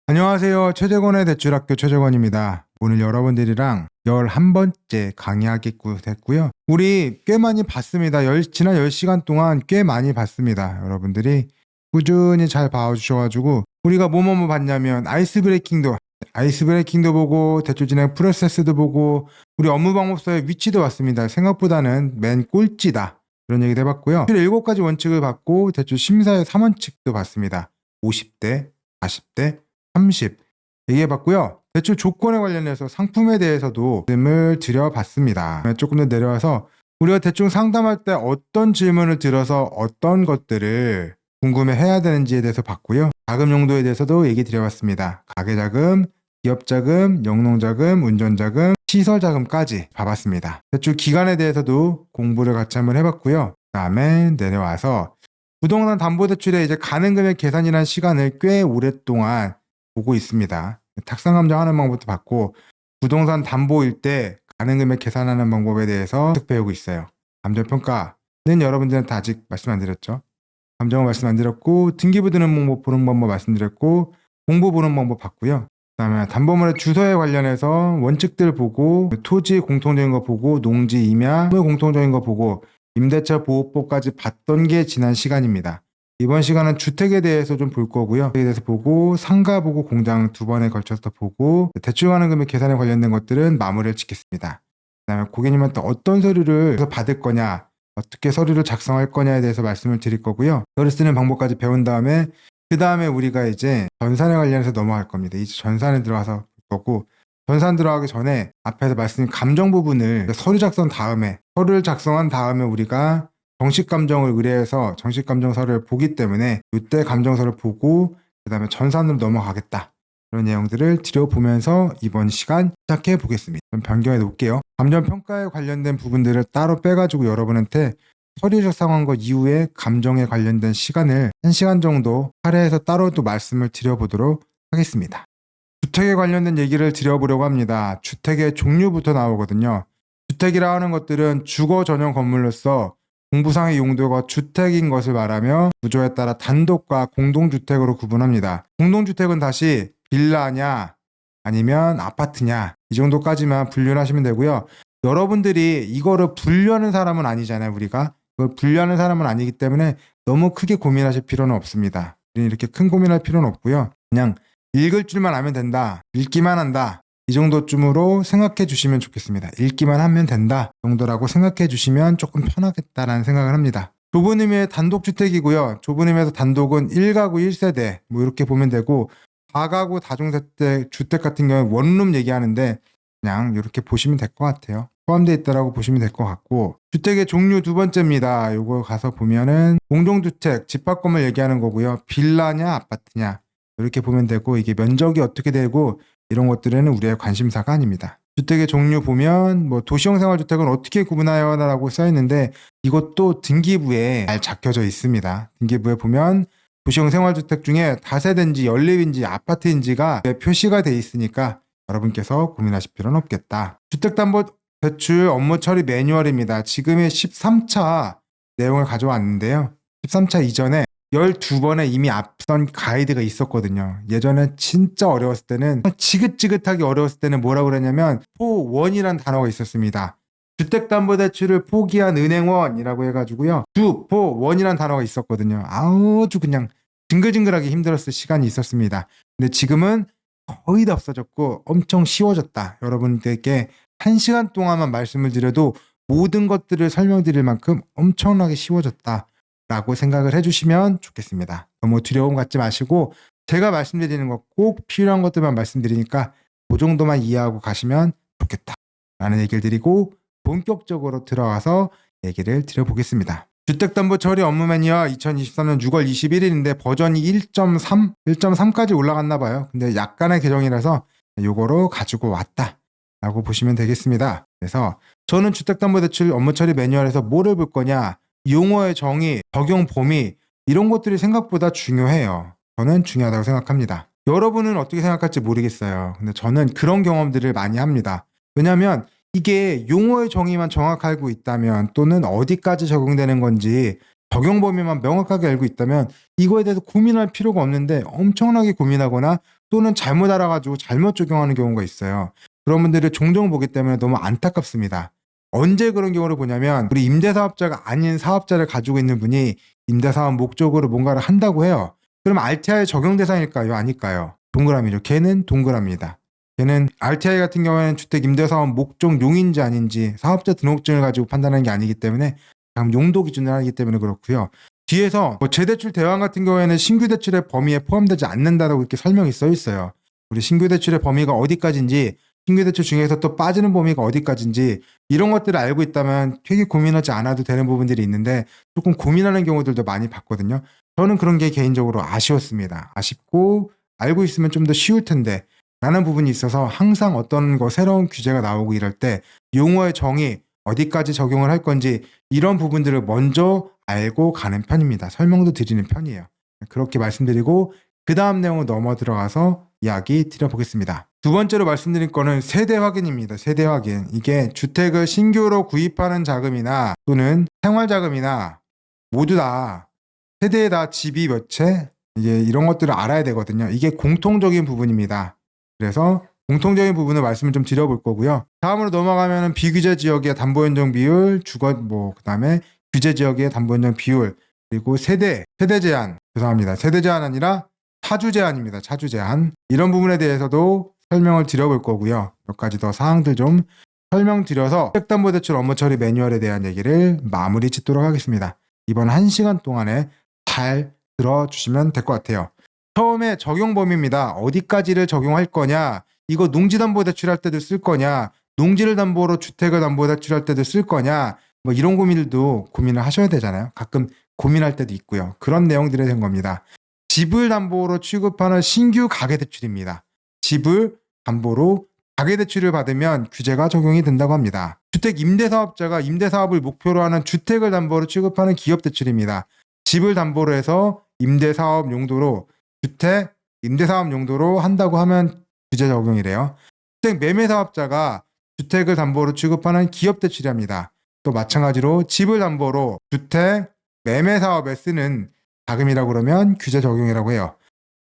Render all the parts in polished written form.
안녕하세요. 최재권의 대출학교 최재권입니다. 오늘 여러분들이랑 11번째 강의하게 됐고요. 우리 꽤 많이 봤습니다. 지난 10시간 동안 꽤 많이 봤습니다. 여러분들이 꾸준히 잘 봐주셔가지고 우리가 뭐뭐 봤냐면 아이스 브레이킹도 보고 대출 진행 프로세스도 보고 우리 업무 방법서의 위치도 봤습니다. 생각보다는 맨 꼴찌다. 그런 얘기도 해봤고요. 7가지 원칙을 봤고 대출 심사의 3원칙도 봤습니다. 50대, 40대, 30 얘기해봤고요. 대출 조건에 관련해서 상품에 대해서도 말씀을 드려봤습니다. 조금 더 내려와서 우리가 대충 상담할 때 어떤 질문을 들어서 어떤 것들을 궁금해해야 되는지에 대해서 봤고요. 자금 용도에 대해서도 얘기 드려봤습니다. 가계자금, 기업자금, 영농자금, 운전자금, 시설자금까지 봐봤습니다. 대출 기간에 대해서도 공부를 같이 한번 해봤고요. 그 다음에 내려와서 부동산 담보대출의 이제 가능금액 계산이라는 시간을 꽤 오랫동안 보고 있습니다. 탁상감정하는 방법도 봤고 부동산 담보일 때 가능금액 계산하는 방법에 대해서 배우고 있어요. 감정평가는 여러분들한테 아직 말씀 안 드렸죠. 감정은 말씀 안 드렸고 등기부 드는 방법 보는 방법 말씀드렸고 공부 보는 방법 봤고요. 그 다음에 담보물의 주소에 관련해서 원칙들 보고 토지 공통적인 거 보고 농지 임야 공통적인 거 보고 임대차 보호법까지 봤던 게 지난 시간입니다. 이번 시간은 주택에 대해서 좀 볼 거고요. 주택에 대해서 보고 상가 보고 공장 2번에 걸쳐서 보고 대출 가능금액 계산에 관련된 것들은 마무리를 짓겠습니다. 그 다음에 고객님한테 어떤 서류를 받을 거냐, 어떻게 서류를 작성할 거냐에 대해서 말씀을 드릴 거고요. 서류 쓰는 방법까지 배운 다음에 그 다음에 우리가 이제 전산에 관련해서 넘어갈 겁니다. 이제 전산에 들어가서 볼 거고 전산 들어가기 전에 앞에서 말씀드린 감정 부분을 서류를 작성한 다음에 우리가 정식감정을 의뢰해서 정식감정서를 보기 때문에 이때 감정서를 보고 그 다음에 전산으로 넘어가겠다. 그런 내용들을 드려보면서 이번 시간 시작해 보겠습니다. 좀 변경해 놓을게요. 감정평가에 관련된 부분들을 따로 빼가지고 여러분한테 서류 작성한 거 이후에 감정에 관련된 시간을 1시간 정도 할애해서 따로 또 말씀을 드려보도록 하겠습니다. 주택에 관련된 얘기를 드려보려고 합니다. 주택의 종류부터 나오거든요. 주택이라 하는 것들은 주거 전용 건물로서 공부상의 용도가 주택인 것을 말하며 구조에 따라 단독과 공동주택으로 구분합니다. 공동주택은 다시 빌라냐 아니면 아파트냐 이 정도까지만 분류를 하시면 되고요. 여러분들이 이거를 분류하는 사람은 아니잖아요. 우리가 그걸 분류하는 사람은 아니기 때문에 너무 크게 고민하실 필요는 없습니다. 이렇게 큰 고민할 필요는 없고요. 그냥 읽을 줄만 알면 된다. 읽기만 한다. 이 정도쯤으로 생각해 주시면 좋겠습니다. 읽기만 하면 된다 정도라고 생각해 주시면 조금 편하겠다라는 생각을 합니다. 좁은 의미의 단독주택이고요. 좁은 의미에서 단독은 1가구 1세대 뭐 이렇게 보면 되고 다가구 다중세대 주택 같은 경우에 원룸 얘기하는데 그냥 이렇게 보시면 될 것 같아요. 포함되어 있다라고 보시면 될 것 같고 주택의 종류 2번째입니다. 요거 가서 보면은 공동주택 집합건물 얘기하는 거고요. 빌라냐 아파트냐 이렇게 보면 되고 이게 면적이 어떻게 되고 이런 것들은 우리의 관심사가 아닙니다. 주택의 종류 보면 뭐 도시형 생활주택은 어떻게 구분하여 라고 써있는데 이것도 등기부에 잘 적혀져 있습니다. 등기부에 보면 도시형 생활주택 중에 다세대인지 연립인지 아파트인지가 표시가 돼 있으니까 여러분께서 고민하실 필요는 없겠다. 주택담보대출 업무 처리 매뉴얼입니다. 지금의 13차 내용을 가져왔는데요. 13차 이전에 12번에 이미 앞선 가이드가 있었거든요. 예전에 진짜 어려웠을 때는 지긋지긋하게 어려웠을 때는 뭐라고 그랬냐면 포원이란 단어가 있었습니다. 주택담보대출을 포기한 은행원이라고 해가지고요. 주포원이란 단어가 있었거든요. 아주 그냥 징글징글하게 힘들었을 시간이 있었습니다. 근데 지금은 거의 다 없어졌고 엄청 쉬워졌다. 여러분들께 1시간 동안만 말씀을 드려도 모든 것들을 설명드릴 만큼 엄청나게 쉬워졌다. 라고 생각을 해주시면 좋겠습니다. 너무 두려움 갖지 마시고 제가 말씀드리는 것 꼭 필요한 것들만 말씀드리니까 그 정도만 이해하고 가시면 좋겠다 라는 얘기를 드리고 본격적으로 들어가서 얘기를 드려보겠습니다. 주택담보처리 업무 매뉴얼 2023년 6월 21일인데 버전이 1.3까지 올라갔나 봐요. 근데 약간의 개정이라서 요거로 가지고 왔다 라고 보시면 되겠습니다. 그래서 저는 주택담보대출 업무처리 매뉴얼에서 뭐를 볼 거냐, 용어의 정의, 적용 범위 이런 것들이 생각보다 중요해요. 저는 중요하다고 생각합니다. 여러분은 어떻게 생각할지 모르겠어요. 근데 저는 그런 경험들을 많이 합니다. 왜냐하면 이게 용어의 정의만 정확히 알고 있다면 또는 어디까지 적용되는 건지 적용 범위만 명확하게 알고 있다면 이거에 대해서 고민할 필요가 없는데 엄청나게 고민하거나 또는 잘못 알아가지고 잘못 적용하는 경우가 있어요. 그런 분들을 종종 보기 때문에 너무 안타깝습니다. 언제 그런 경우를 보냐면 우리 임대사업자가 아닌 사업자를 가지고 있는 분이 임대사업 목적으로 뭔가를 한다고 해요. 그럼 RTI 적용 대상일까요? 아닐까요? 동그라미죠. 걔는 동그라미입니다. 걔는 RTI 같은 경우에는 주택 임대사업 목적용인지 아닌지 사업자 등록증을 가지고 판단하는 게 아니기 때문에 용도 기준을 하기 때문에 그렇고요. 뒤에서 재대출 대환 같은 경우에는 신규 대출의 범위에 포함되지 않는다라고 이렇게 설명이 써 있어요. 우리 신규 대출의 범위가 어디까지인지, 신규 대출 중에서 또 빠지는 범위가 어디까지인지 이런 것들을 알고 있다면 되게 고민하지 않아도 되는 부분들이 있는데 조금 고민하는 경우들도 많이 봤거든요. 저는 그런 게 개인적으로 아쉬웠습니다. 아쉽고 알고 있으면 좀 더 쉬울 텐데 라는 부분이 있어서 항상 어떤 새로운 규제가 나오고 이럴 때 용어의 정의, 어디까지 적용을 할 건지 이런 부분들을 먼저 알고 가는 편입니다. 설명도 드리는 편이에요. 그렇게 말씀드리고 그 다음 내용을 넘어 들어가서 이야기 드려보겠습니다. 두 번째로 말씀드릴 거는 세대 확인입니다. 세대 확인. 이게 주택을 신규로 구입하는 자금이나 또는 생활자금이나 모두 다 세대에 다 집이 몇 채? 이게 이런 것들을 알아야 되거든요. 이게 공통적인 부분입니다. 그래서 공통적인 부분을 말씀을 좀 드려볼 거고요. 다음으로 넘어가면 비규제 지역의 담보연정 비율, 그다음에 규제 지역의 담보연정 비율, 그리고 세대 제한, 죄송합니다. 세대 제한 아니라 차주 제한입니다. 차주 제한. 이런 부분에 대해서도 설명을 드려볼 거고요. 몇 가지 더 사항들 좀 설명드려서 주택담보대출 업무 처리 매뉴얼에 대한 얘기를 마무리 짓도록 하겠습니다. 이번 1시간 동안에 잘 들어주시면 될 것 같아요. 처음에 적용 범위입니다. 어디까지를 적용할 거냐, 이거 농지담보대출할 때도 쓸 거냐, 농지를 담보로 주택을 담보대출할 때도 쓸 거냐, 이런 고민들도 고민을 하셔야 되잖아요. 가끔 고민할 때도 있고요. 그런 내용들이 된 겁니다. 집을 담보로 취급하는 신규 가계대출입니다. 집을 담보로 가계대출을 받으면 규제가 적용이 된다고 합니다. 주택 임대사업자가 임대사업을 목표로 하는 주택을 담보로 취급하는 기업대출입니다. 집을 담보로 해서 임대사업 용도로 주택 임대사업 용도로 한다고 하면 규제 적용이래요. 주택 매매사업자가 주택을 담보로 취급하는 기업대출입니다. 또 마찬가지로 집을 담보로 주택 매매사업에 쓰는 자금이라고 그러면 규제 적용이라고 해요.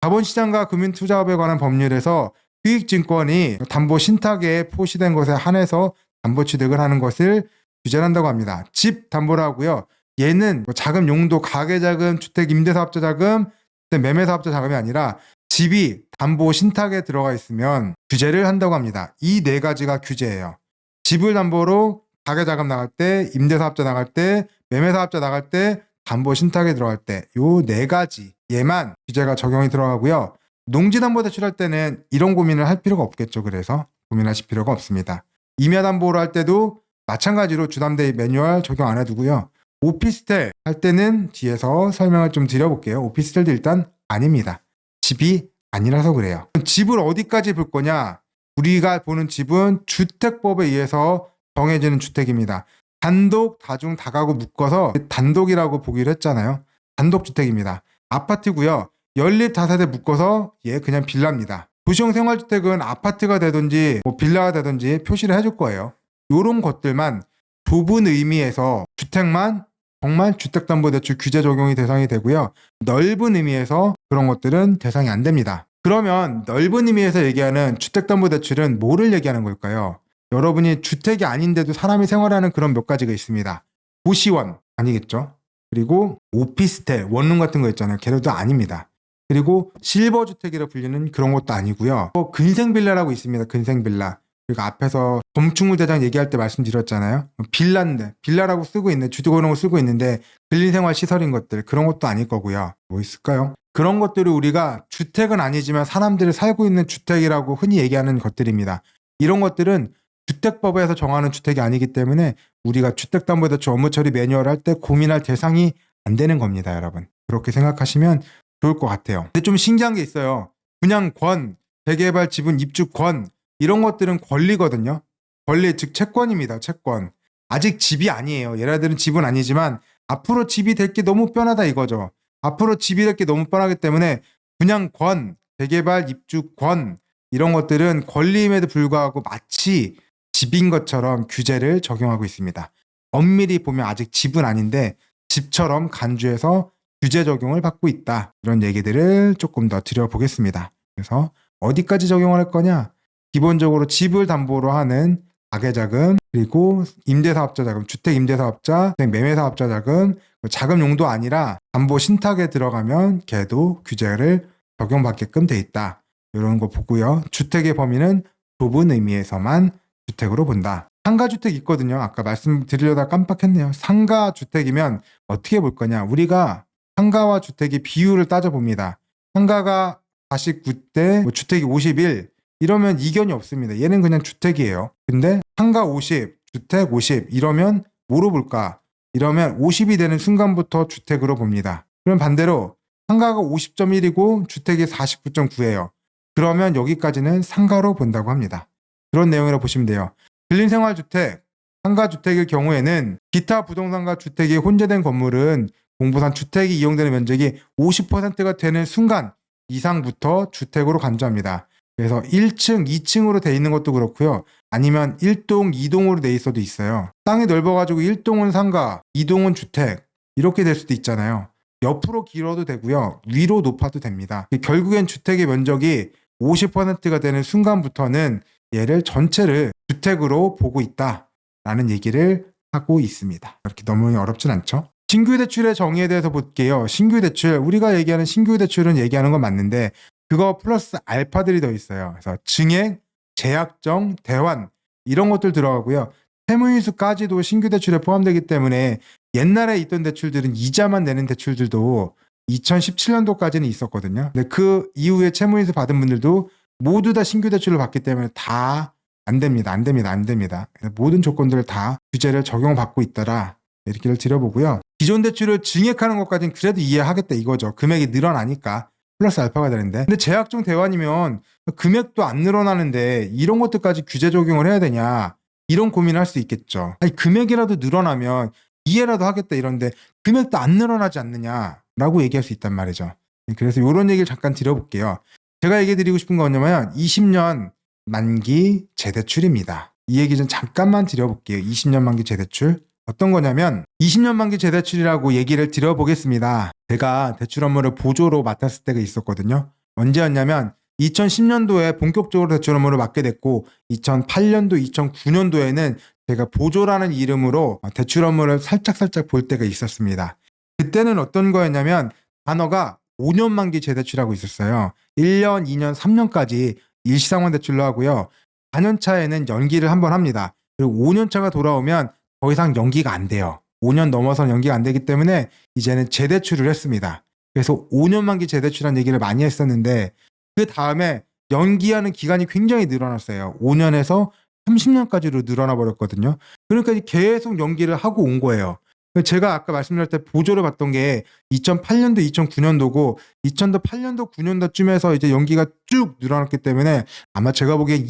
자본시장과 금융투자업에 관한 법률에서 수익증권이 담보 신탁에 포시된 것에 한해서 담보 취득을 하는 것을 규제한다고 합니다. 집 담보를 하고요. 얘는 자금 용도, 가계자금, 주택 임대사업자 자금, 매매사업자 자금이 아니라 집이 담보 신탁에 들어가 있으면 규제를 한다고 합니다. 이 네 가지가 규제예요. 집을 담보로 가계자금 나갈 때, 임대사업자 나갈 때, 매매사업자 나갈 때, 담보 신탁에 들어갈 때 요 네 가지 얘만 규제가 적용이 들어가고요. 농지담보대출할 때는 이런 고민을 할 필요가 없겠죠. 그래서 고민하실 필요가 없습니다. 임야담보를 할 때도 마찬가지로 주담대 매뉴얼 적용 안 해두고요. 오피스텔 할 때는 뒤에서 설명을 좀 드려볼게요. 오피스텔도 일단 아닙니다. 집이 아니라서 그래요. 집을 어디까지 볼 거냐? 우리가 보는 집은 주택법에 의해서 정해지는 주택입니다. 단독, 다중, 다가구 묶어서 단독이라고 보기로 했잖아요. 단독주택입니다. 아파트고요. 연립 다세대 묶어서 얘 그냥 빌라입니다. 도시형 생활주택은 아파트가 되든지 빌라가 되든지 표시를 해줄 거예요. 이런 것들만 좁은 의미에서 주택만 정말 주택담보대출 규제 적용이 대상이 되고요. 넓은 의미에서 그런 것들은 대상이 안 됩니다. 그러면 넓은 의미에서 얘기하는 주택담보대출은 뭐를 얘기하는 걸까요? 여러분이 주택이 아닌데도 사람이 생활하는 그런 몇 가지가 있습니다. 고시원 아니겠죠? 그리고 오피스텔, 원룸 같은 거 있잖아요. 걔네도 아닙니다. 그리고 실버주택이라 불리는 그런 것도 아니고요. 근생빌라라고 있습니다. 근생빌라. 그리고 앞에서 건축물 대장 얘기할 때 말씀드렸잖아요. 빌라인데 빌라라고 쓰고 있는 주택원으로 쓰고 있는데 근린생활 시설인 것들 그런 것도 아닐 거고요. 뭐 있을까요? 그런 것들을 우리가 주택은 아니지만 사람들이 살고 있는 주택이라고 흔히 얘기하는 것들입니다. 이런 것들은 주택법에서 정하는 주택이 아니기 때문에 우리가 주택담보대출 업무처리 매뉴얼 할 때 고민할 대상이 안 되는 겁니다. 여러분. 그렇게 생각하시면 좋을 것 같아요. 근데 좀 신기한 게 있어요. 분양권, 재개발 지분 입주권 이런 것들은 권리거든요. 권리 즉 채권입니다. 채권. 아직 집이 아니에요. 얘네들은 집은 아니지만 앞으로 집이 될 게 너무 뻔하다 이거죠. 앞으로 집이 될 게 너무 뻔하기 때문에 분양권, 재개발 입주권 이런 것들은 권리임에도 불구하고 마치 집인 것처럼 규제를 적용하고 있습니다. 엄밀히 보면 아직 집은 아닌데 집처럼 간주해서 규제 적용을 받고 있다. 이런 얘기들을 조금 더 드려보겠습니다. 그래서 어디까지 적용을 할 거냐? 기본적으로 집을 담보로 하는 가계자금, 그리고 임대사업자 자금, 주택임대사업자, 매매사업자 자금, 자금 용도 아니라 담보 신탁에 들어가면 걔도 규제를 적용받게끔 돼 있다. 이런 거 보고요. 주택의 범위는 좁은 의미에서만 주택으로 본다. 상가주택 있거든요. 아까 말씀드리려다 깜빡했네요. 상가주택이면 어떻게 볼 거냐. 우리가 상가와 주택의 비율을 따져봅니다. 상가가 49대, 주택이 51 이러면 이견이 없습니다. 얘는 그냥 주택이에요. 근데 상가 50, 주택 50 이러면 뭐로 볼까? 이러면 50이 되는 순간부터 주택으로 봅니다. 그럼 반대로 상가가 50.1이고 주택이 49.9예요. 그러면 여기까지는 상가로 본다고 합니다. 그런 내용이라고 보시면 돼요. 근린생활주택, 상가주택일 경우에는 기타 부동산과 주택이 혼재된 건물은 공부상 주택이 이용되는 면적이 50%가 되는 순간 이상부터 주택으로 간주합니다. 그래서 1층, 2층으로 돼 있는 것도 그렇고요. 아니면 1동, 2동으로 돼 있어도 있어요. 땅이 넓어가지고 1동은 상가, 2동은 주택 이렇게 될 수도 있잖아요. 옆으로 길어도 되고요. 위로 높아도 됩니다. 결국엔 주택의 면적이 50%가 되는 순간부터는 얘를 전체를 주택으로 보고 있다라는 얘기를 하고 있습니다. 이렇게 너무 어렵진 않죠? 신규 대출의 정의에 대해서 볼게요. 신규 대출, 우리가 얘기하는 신규 대출은 얘기하는 건 맞는데 그거 플러스 알파들이 더 있어요. 그래서 증액, 재약정, 대환 이런 것들 들어가고요. 채무인수까지도 신규 대출에 포함되기 때문에 옛날에 있던 대출들은 이자만 내는 대출들도 2017년도까지는 있었거든요. 근데 그 이후에 채무인수 받은 분들도 모두 다 신규 대출을 받기 때문에 다 안 됩니다. 안 됩니다. 안 됩니다. 모든 조건들을 다 규제를 적용받고 있더라. 이렇게를 드려보고요. 기존 대출을 증액하는 것까지는 그래도 이해하겠다 이거죠. 금액이 늘어나니까 플러스 알파가 되는데. 근데 재약정 대환이면 금액도 안 늘어나는데 이런 것들까지 규제 적용을 해야 되냐 이런 고민을 할 수 있겠죠. 아니 금액이라도 늘어나면 이해라도 하겠다 이런데 금액도 안 늘어나지 않느냐라고 얘기할 수 있단 말이죠. 그래서 이런 얘기를 잠깐 드려볼게요. 제가 얘기 드리고 싶은 건 뭐냐면 20년 만기 재대출입니다. 이 얘기 좀 잠깐만 드려볼게요. 20년 만기 재대출. 어떤 거냐면 20년 만기 재대출이라고 얘기를 드려보겠습니다. 제가 대출 업무를 보조로 맡았을 때가 있었거든요. 언제였냐면 2010년도에 본격적으로 대출 업무를 맡게 됐고 2008년도, 2009년도에는 제가 보조라는 이름으로 대출 업무를 살짝 볼 때가 있었습니다. 그때는 어떤 거였냐면 단어가 5년 만기 재대출하고 있었어요. 1년, 2년, 3년까지 일시상환 대출로 하고요. 4년 차에는 연기를 한번 합니다. 그리고 5년 차가 돌아오면 더 이상 연기가 안 돼요. 5년 넘어서는 연기가 안 되기 때문에 이제는 재대출을 했습니다. 그래서 5년 만기 재대출한 얘기를 많이 했었는데 그 다음에 연기하는 기간이 굉장히 늘어났어요. 5년에서 30년까지로 늘어나 버렸거든요. 그러니까 계속 연기를 하고 온 거예요. 제가 아까 말씀드릴 때 보조를 받던 게 2008년도, 2009년도고 2008년도, 9년도쯤에서 이제 연기가 쭉 늘어났기 때문에 아마 제가 보기엔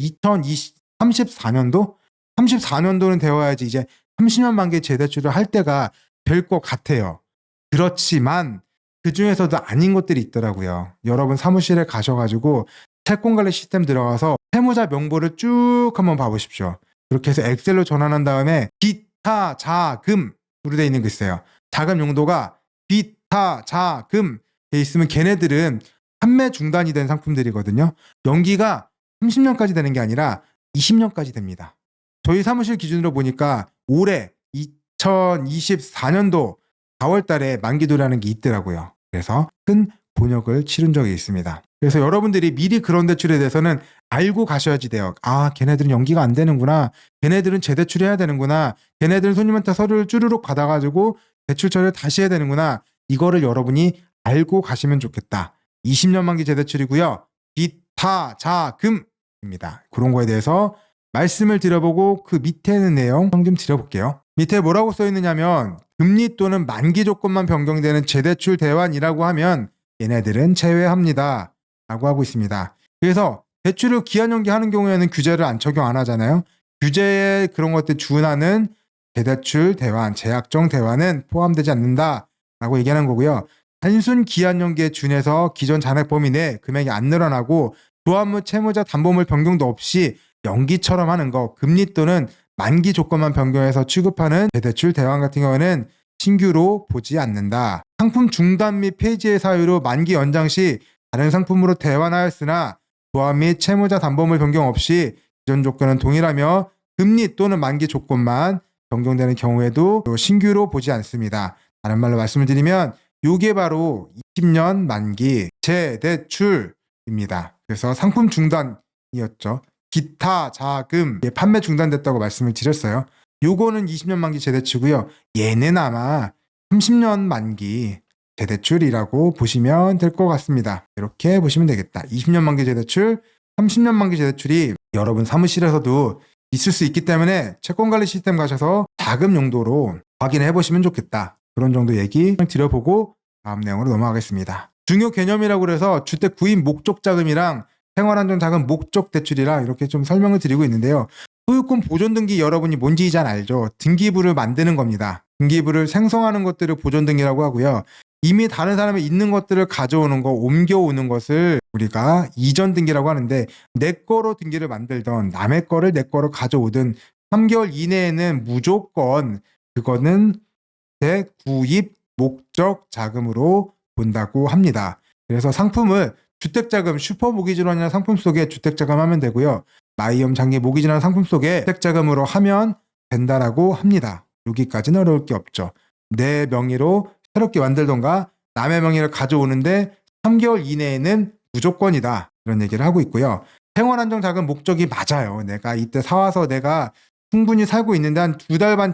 34년도는 되어야지 이제 30년 만기 재대출을 할 때가 될 것 같아요. 그렇지만 그 중에서도 아닌 것들이 있더라고요. 여러분 사무실에 가셔가지고 채권관리 시스템 들어가서 채무자 명부를 쭉 한번 봐보십시오. 그렇게 해서 엑셀로 전환한 다음에 기타 자금으로 되어 있는 게 있어요. 자금 용도가 기타 자금 돼 있으면 걔네들은 판매 중단이 된 상품들이거든요. 연기가 30년까지 되는 게 아니라 20년까지 됩니다. 저희 사무실 기준으로 보니까 올해 2024년도 4월 달에 만기도라는 게 있더라고요. 그래서 큰 곤욕을 치른 적이 있습니다. 그래서 여러분들이 미리 그런 대출에 대해서는 알고 가셔야지 돼요. 아, 걔네들은 연기가 안 되는구나. 걔네들은 재대출해야 되는구나. 걔네들은 손님한테 서류를 쭈르륵 받아가지고 대출 처리를 다시 해야 되는구나. 이거를 여러분이 알고 가시면 좋겠다. 20년 만기 재대출이고요. 기타 자금입니다. 그런 거에 대해서 말씀을 드려보고 그 밑에 있는 내용 좀 드려볼게요. 밑에 뭐라고 써있느냐면 금리 또는 만기 조건만 변경되는 재대출 대환이라고 하면 얘네들은 제외합니다. 라고 하고 있습니다. 그래서 대출을 기한 연기하는 경우에는 규제를 적용 안 하잖아요. 규제에 그런 것들 준하는 재대출 대환, 재약정 대환은 포함되지 않는다. 라고 얘기하는 거고요. 단순 기한 연기에 준해서 기존 잔액 범위 내 금액이 안 늘어나고 조합무 채무자 담보물 변경도 없이 연기처럼 하는 거, 금리 또는 만기 조건만 변경해서 취급하는 재대출 대환 같은 경우에는 신규로 보지 않는다. 상품 중단 및 폐지의 사유로 만기 연장 시 다른 상품으로 대환하였으나 조합 및 채무자 담보물 변경 없이 기존 조건은 동일하며 금리 또는 만기 조건만 변경되는 경우에도 신규로 보지 않습니다. 다른 말로 말씀을 드리면 이게 바로 20년 만기 재대출입니다. 그래서 상품 중단이었죠. 기타 자금 판매 중단됐다고 말씀을 드렸어요. 요거는 20년 만기 재대출이고요. 얘는 아마 30년 만기 재대출이라고 보시면 될 것 같습니다. 이렇게 보시면 되겠다. 20년 만기 재대출, 30년 만기 재대출이 여러분 사무실에서도 있을 수 있기 때문에 채권관리 시스템 가셔서 자금 용도로 확인해 보시면 좋겠다. 그런 정도 얘기 드려보고 다음 내용으로 넘어가겠습니다. 중요 개념이라고 그래서 주택 구입 목적 자금이랑 생활안정 자금 목적 대출이랑 이렇게 좀 설명을 드리고 있는데요. 소유권 보존 등기 여러분이 뭔지 잘 알죠? 등기부를 만드는 겁니다. 등기부를 생성하는 것들을 보존 등기라고 하고요. 이미 다른 사람이 있는 것들을 가져오는 거, 옮겨오는 것을 우리가 이전 등기라고 하는데 내 거로 등기를 만들던 남의 거를 내 거로 가져오든 3개월 이내에는 무조건 그거는 재구입 목적 자금으로 본다고 합니다. 그래서 상품을 주택자금, 슈퍼모기지론이라는 상품 속에 주택자금 하면 되고요. 마이엄 장기 모기지라는 상품 속에 주택자금으로 하면 된다라고 합니다. 여기까지는 어려울 게 없죠. 내 명의로 새롭게 만들던가 남의 명의를 가져오는데 3개월 이내에는 무조건이다. 이런 얘기를 하고 있고요. 생활안정자금 목적이 맞아요. 내가 이때 사와서 내가 충분히 살고 있는데 한 2달 반,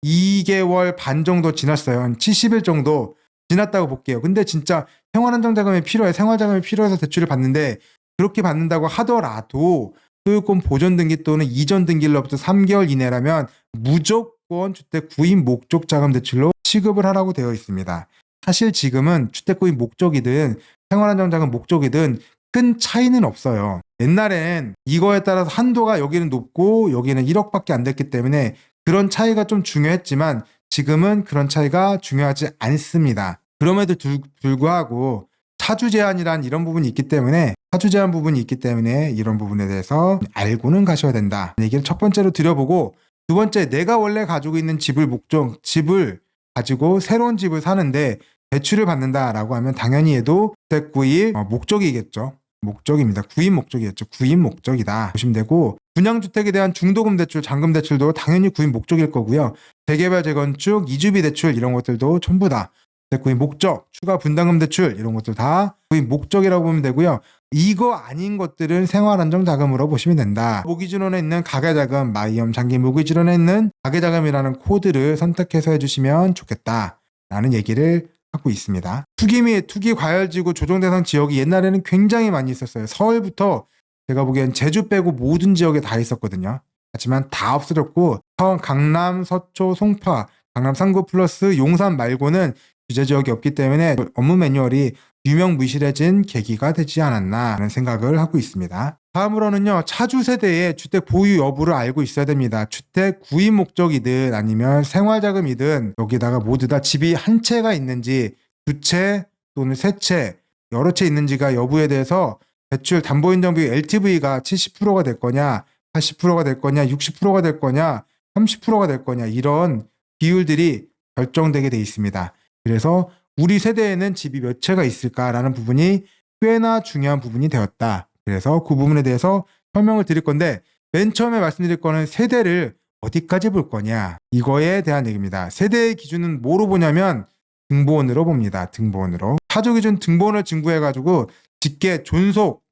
2개월 반 정도 지났어요. 한 70일 정도 지났다고 볼게요. 근데 진짜 생활안정자금이 필요해. 생활자금이 필요해서 대출을 받는데 그렇게 받는다고 하더라도 소유권 보존 등기 또는 이전 등기로부터 3개월 이내라면 무조건 주택 구입 목적 자금 대출로 취급을 하라고 되어 있습니다. 사실 지금은 주택 구입 목적이든 생활안정자금 목적이든 큰 차이는 없어요. 옛날엔 이거에 따라서 한도가 여기는 높고 여기는 1억밖에 안 됐기 때문에 그런 차이가 좀 중요했지만 지금은 그런 차이가 중요하지 않습니다. 그럼에도 불구하고 차주 제한이란 이런 부분이 있기 때문에 차주 제한 부분이 있기 때문에 이런 부분에 대해서 알고는 가셔야 된다. 얘기를 첫 번째로 드려보고 두 번째 내가 원래 가지고 있는 집을 가지고 새로운 집을 사는데 대출을 받는다라고 하면 당연히 얘도 주택 구입 목적이겠죠. 목적입니다. 구입 목적이겠죠. 구입 목적이다 보시면 되고 분양주택에 대한 중도금 대출, 잔금 대출도 당연히 구입 목적일 거고요. 재개발, 재건축, 이주비 대출 이런 것들도 전부 다 주택 구입 목적, 추가 분담금 대출 이런 것들 다 구입 목적이라고 보면 되고요. 이거 아닌 것들은 생활안정자금으로 보시면 된다. 모기지론에 있는 가계자금, 마이엄 장기 모기지론에 있는 가계자금이라는 코드를 선택해서 해주시면 좋겠다라는 얘기를 하고 있습니다. 투기 및 투기 과열지구 조정대상 지역이 옛날에는 굉장히 많이 있었어요. 서울부터 제가 보기엔 제주 빼고 모든 지역에 다 있었거든요. 하지만 다 없어졌고 강남, 서초, 송파, 강남 3구 플러스 용산 말고는 규제 지역이 없기 때문에 업무 매뉴얼이 유명무실해진 계기가 되지 않았나 하는 생각을 하고 있습니다. 다음으로는요. 차주 세대의 주택 보유 여부를 알고 있어야 됩니다. 주택 구입 목적이든 아니면 생활자금이든 여기다가 모두 다 집이 한 채가 있는지 두 채 또는 세 채 여러 채 있는지가 여부에 대해서 대출 담보인정비 LTV가 70%가 될 거냐 80%가 될 거냐 60%가 될 거냐 30%가 될 거냐 이런 비율들이 결정되게 돼 있습니다. 그래서 우리 세대에는 집이 몇 채가 있을까라는 부분이 꽤나 중요한 부분이 되었다. 그래서 그 부분에 대해서 설명을 드릴 건데 맨 처음에 말씀드릴 거는 세대를 어디까지 볼 거냐 이거에 대한 얘기입니다. 세대의 기준은 뭐로 보냐면 등본으로 봅니다. 등본으로. 차주 기준 등본을 증부해가지고 직계, 존속,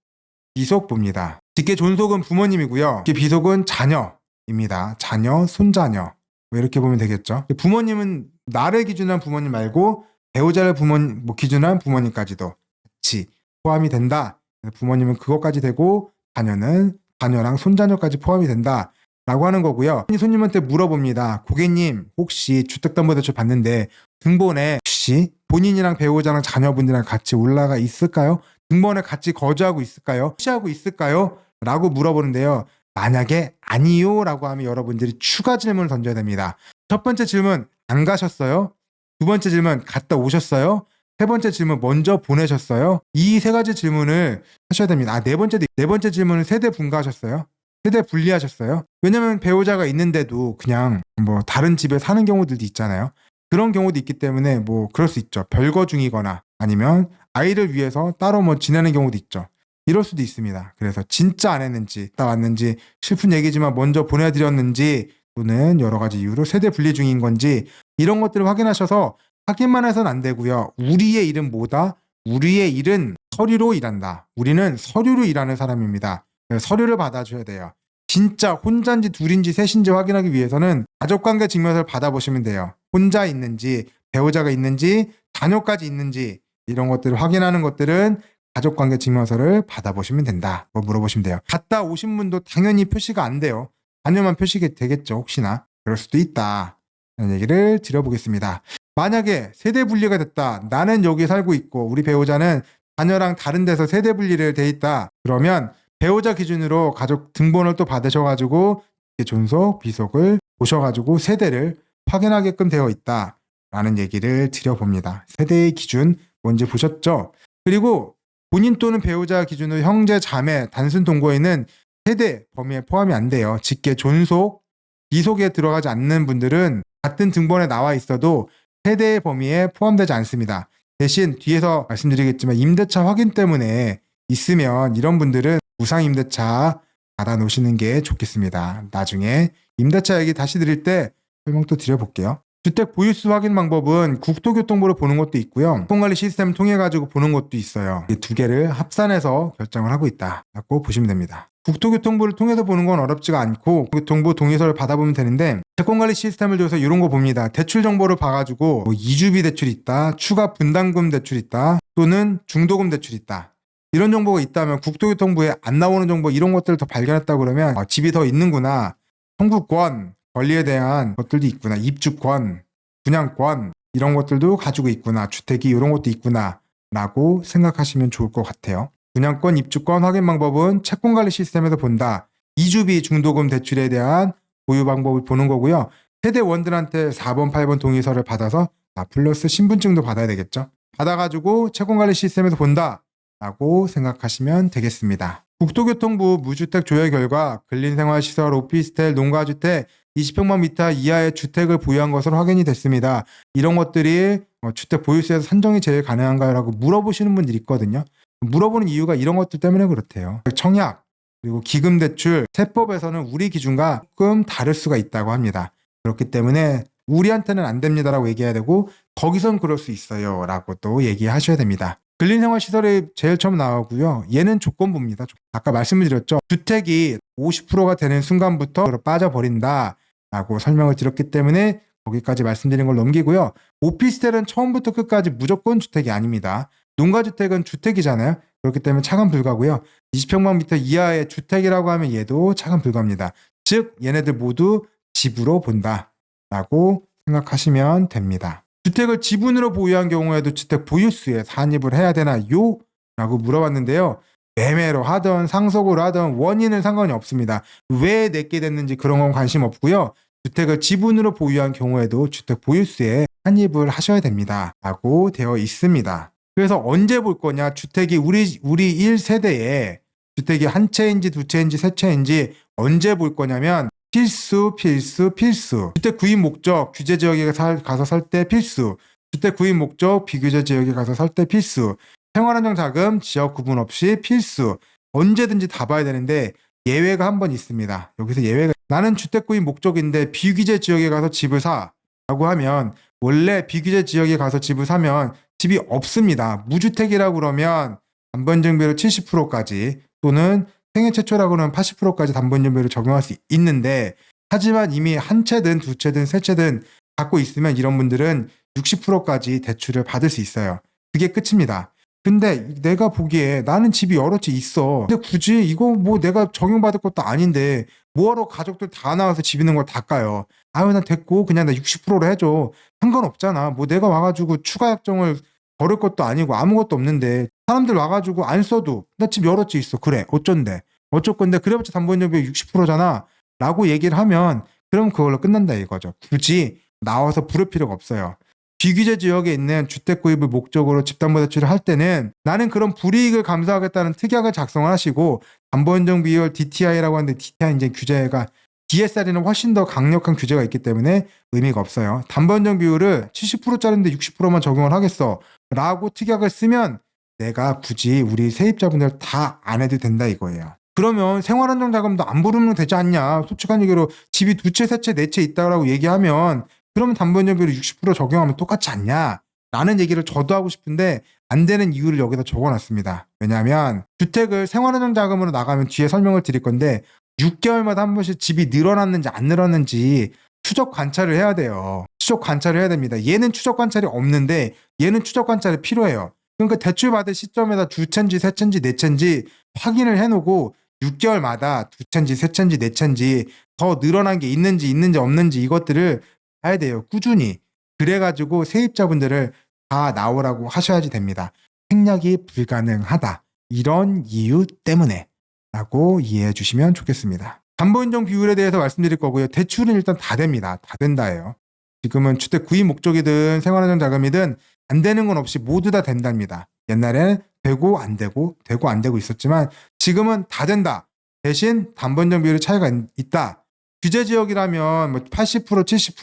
비속 봅니다. 직계 존속은 부모님이고요. 직계 비속은 자녀입니다. 자녀, 손자녀 이렇게 보면 되겠죠. 부모님은 나를 기준한 부모님 말고 배우자를 기준한 부모님까지도 같이 포함이 된다. 부모님은 그것까지 되고 자녀는 자녀랑 손자녀까지 포함이 된다. 라고 하는 거고요. 손님한테 물어봅니다. 고객님 혹시 주택담보대출 받는데 등본에 혹시 본인이랑 배우자랑 자녀분들이랑 같이 올라가 있을까요? 등본에 같이 거주하고 있을까요? 혹시하고 있을까요? 라고 물어보는데요. 만약에 아니요 라고 하면 여러분들이 추가 질문을 던져야 됩니다. 첫 번째 질문 안 가셨어요? 두 번째 질문 갔다 오셨어요? 세 번째 질문 먼저 보내셨어요? 이 세 가지 질문을 하셔야 됩니다. 네 번째 질문은 세대 분가하셨어요? 세대 분리하셨어요? 왜냐면 배우자가 있는데도 그냥 다른 집에 사는 경우들도 있잖아요. 그런 경우도 있기 때문에 그럴 수 있죠. 별거 중이거나 아니면 아이를 위해서 따로 지내는 경우도 있죠. 이럴 수도 있습니다. 그래서 진짜 안 했는지, 딱 왔는지, 슬픈 얘기지만 먼저 보내드렸는지, 또는 여러 가지 이유로 세대 분리 중인 건지, 이런 것들을 확인하셔서 확인만 해서는 안 되고요. 우리의 일은 뭐다? 우리의 일은 서류로 일한다. 우리는 서류로 일하는 사람입니다. 서류를 받아줘야 돼요. 진짜 혼자인지 둘인지 셋인지 확인하기 위해서는 가족관계 증명서를 받아보시면 돼요. 혼자 있는지, 배우자가 있는지, 자녀까지 있는지, 이런 것들을 확인하는 것들은 가족관계 증명서를 받아보시면 된다. 뭐 물어보시면 돼요. 갔다 오신 분도 당연히 표시가 안 돼요. 자녀만 표시가 되겠죠. 혹시나. 그럴 수도 있다. 이런 얘기를 드려보겠습니다. 만약에 세대 분리가 됐다. 나는 여기 살고 있고 우리 배우자는 자녀랑 다른 데서 세대 분리를 돼 있다. 그러면 배우자 기준으로 가족 등본을 또 받으셔가지고 존속, 비속을 보셔가지고 세대를 확인하게끔 되어 있다. 라는 얘기를 드려봅니다. 세대의 기준 뭔지 보셨죠? 그리고 본인 또는 배우자 기준으로 형제, 자매, 단순 동거에는 세대 범위에 포함이 안 돼요. 직계, 존속, 비속에 들어가지 않는 분들은 같은 등본에 나와 있어도 세대의 범위에 포함되지 않습니다. 대신 뒤에서 말씀드리겠지만 임대차 확인 때문에 있으면 이런 분들은 무상임대차 받아놓으시는 게 좋겠습니다. 나중에 임대차 얘기 다시 드릴 때 설명 또 드려볼게요. 주택 보유수 확인 방법은 국토교통부로 보는 것도 있고요. 교통관리 시스템을 통해 가지고 보는 것도 있어요. 이 두 개를 합산해서 결정을 하고 있다고 보시면 됩니다. 국토교통부를 통해서 보는 건 어렵지가 않고 교통부 동의서를 받아보면 되는데 채권관리 시스템을 통해서 이런 거 봅니다. 대출 정보를 봐가지고 뭐 이주비 대출 있다, 추가 분담금 대출 있다, 또는 중도금 대출 있다. 이런 정보가 있다면 국토교통부에 안 나오는 정보 이런 것들을 더 발견했다 그러면 집이 더 있는구나. 청구권, 권리에 대한 것들도 있구나. 입주권, 분양권 이런 것들도 가지고 있구나. 주택이 이런 것도 있구나 라고 생각하시면 좋을 것 같아요. 분양권, 입주권 확인 방법은 채권관리 시스템에서 본다. 이주비, 중도금 대출에 대한 보유 방법을 보는 거고요. 세대원들한테 4번, 8번 동의서를 받아서 플러스 신분증도 받아야 되겠죠. 받아가지고 채권관리 시스템에서 본다 라고 생각하시면 되겠습니다. 국토교통부 무주택 조회 결과 근린생활시설, 오피스텔, 농가주택 20평방미터 이하의 주택을 보유한 것으로 확인이 됐습니다. 이런 것들이 주택 보유세에서 산정이 제일 가능한가요? 라고 물어보시는 분들이 있거든요. 물어보는 이유가 이런 것들 때문에 그렇대요. 청약, 그리고 기금대출, 세법에서는 우리 기준과 조금 다를 수가 있다고 합니다. 그렇기 때문에 우리한테는 안 됩니다라고 얘기해야 되고 거기선 그럴 수 있어요 라고 또 얘기하셔야 됩니다. 근린생활시설이 제일 처음 나오고요. 얘는 조건부입니다. 아까 말씀을 드렸죠. 주택이 50%가 되는 순간부터 빠져버린다 라고 설명을 드렸기 때문에 거기까지 말씀드린 걸 넘기고요. 오피스텔은 처음부터 끝까지 무조건 주택이 아닙니다. 농가주택은 주택이잖아요. 그렇기 때문에 차감 불가고요. 20평방미터 이하의 주택이라고 하면 얘도 차감 불가입니다. 즉 얘네들 모두 지부로 본다 라고 생각하시면 됩니다. 주택을 지분으로 보유한 경우에도 주택 보유수에 산입을 해야 되나요? 라고 물어봤는데요. 매매로 하든 상속으로 하든 원인은 상관이 없습니다. 왜 내게 됐는지 그런 건 관심 없고요. 주택을 지분으로 보유한 경우에도 주택 보유수에 산입을 하셔야 됩니다. 라고 되어 있습니다. 그래서 언제 볼 거냐? 주택이 우리 1세대에 주택이 한 채인지 두 채인지 세 채인지 언제 볼 거냐면 필수. 주택 구입 목적 규제 지역에 가서 살 때 필수. 주택 구입 목적 비규제 지역에 가서 살 때 필수. 생활안정 자금 지역 구분 없이 필수. 언제든지 다 봐야 되는데 예외가 한 번 있습니다. 여기서 예외가 나는 주택 구입 목적인데 비규제 지역에 가서 집을 사라고 하면 원래 비규제 지역에 가서 집을 사면 집이 없습니다. 무주택이라고 그러면 담보인증비율 70%까지 또는 생애 최초라고 하면 80%까지 담보인증비율을 적용할 수 있는데 하지만 이미 한 채든 두 채든 세 채든 갖고 있으면 이런 분들은 60%까지 대출을 받을 수 있어요. 그게 끝입니다. 근데 내가 보기에 나는 집이 여러 채 있어. 근데 굳이 이거 뭐 내가 적용받을 것도 아닌데 뭐하러 가족들 다 나와서 집 있는 걸 닦아요. 아유 나 됐고 그냥 나 60%로 해줘. 상관없잖아. 뭐 내가 와가지고 추가 약정을 걸을 것도 아니고 아무것도 없는데 사람들 와가지고 안 써도 나 집 여러 채 있어. 그래 어쩐데. 어쩔 건데 그래봤자 담보인증비 60%잖아. 라고 얘기를 하면 그럼 그걸로 끝난다 이거죠. 굳이 나와서 부를 필요가 없어요. 비규제 지역에 있는 주택 구입을 목적으로 집담보대출을 할 때는 나는 그런 불이익을 감수하겠다는 특약을 작성을 하시고 담보인정 비율 DTI라고 하는데 DTI 이제 규제가 DSR에는 훨씬 더 강력한 규제가 있기 때문에 의미가 없어요. 담보인정 비율을 70%짜리인데 60%만 적용을 하겠어 라고 특약을 쓰면 내가 굳이 우리 세입자분들 다 안 해도 된다 이거예요. 그러면 생활안정자금도 안 부르면 되지 않냐. 솔직한 얘기로 집이 2채, 3채, 4채 있다고 얘기하면 그러면 담보인정비율 60% 적용하면 똑같지 않냐. 라는 얘기를 저도 하고 싶은데 안 되는 이유를 여기다 적어놨습니다. 왜냐하면 주택을 생활안정자금으로 나가면 뒤에 설명을 드릴 건데 6개월마다 한 번씩 집이 늘어났는지 안 늘어났는지 추적 관찰을 해야 돼요. 추적 관찰을 해야 됩니다. 얘는 추적 관찰이 없는데 얘는 추적 관찰이 필요해요. 그러니까 대출 받을 시점에다 2채인지 3채인지 4채인지 확인을 해놓고 6개월마다 2채인지 3채인지 4채인지 더 늘어난 게 있는지 없는지 이것들을 봐야 돼요. 꾸준히. 그래가지고 세입자분들을 다 나오라고 하셔야지 됩니다. 생략이 불가능하다. 이런 이유 때문에 라고 이해해 주시면 좋겠습니다. 담보인정 비율에 대해서 말씀드릴 거고요. 대출은 일단 다 됩니다. 다 된다예요. 지금은 주택 구입 목적이든 생활안정 자금이든 안 되는 건 없이 모두 다 된답니다. 옛날에는 되고 안 되고 되고 안 되고 있었지만 지금은 다 된다. 대신 담보인정 비율의 차이가 있다. 규제 지역이라면 뭐 80%, 70%,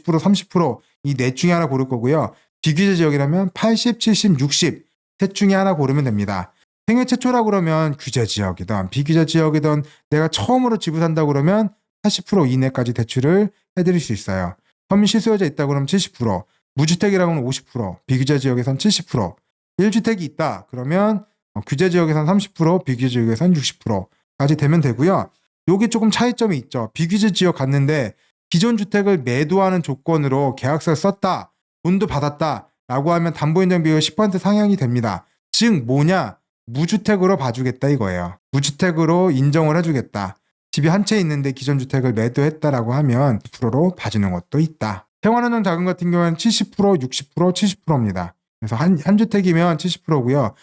50%, 30% 이 넷 중에 하나 고를 거고요. 비규제 지역이라면 80, 70, 60 셋 중에 하나 고르면 됩니다. 생애 최초라 그러면 규제 지역이든 비규제 지역이든 내가 처음으로 집을 산다 그러면 80% 이내까지 대출을 해드릴 수 있어요. 서민 실수요자 있다 그러면 70%, 무주택이라고 하면 50%, 비규제 지역에선 70%, 1주택이 있다 그러면 규제 지역에선 30%, 비규제 지역에선 60%까지 되면 되고요. 여기 조금 차이점이 있죠. 비규제 지역 갔는데 기존 주택을 매도하는 조건으로 계약서를 썼다, 돈도 받았다 라고 하면 담보인정 비율 10% 상향이 됩니다. 즉 뭐냐? 무주택으로 봐주겠다 이거예요. 무주택으로 인정을 해주겠다. 집이 한 채 있는데 기존 주택을 매도했다라고 하면 10%로 봐주는 것도 있다. 생활안정 자금 같은 경우는 70%, 60%, 70%입니다. 그래서 한 주택이면 70%고요.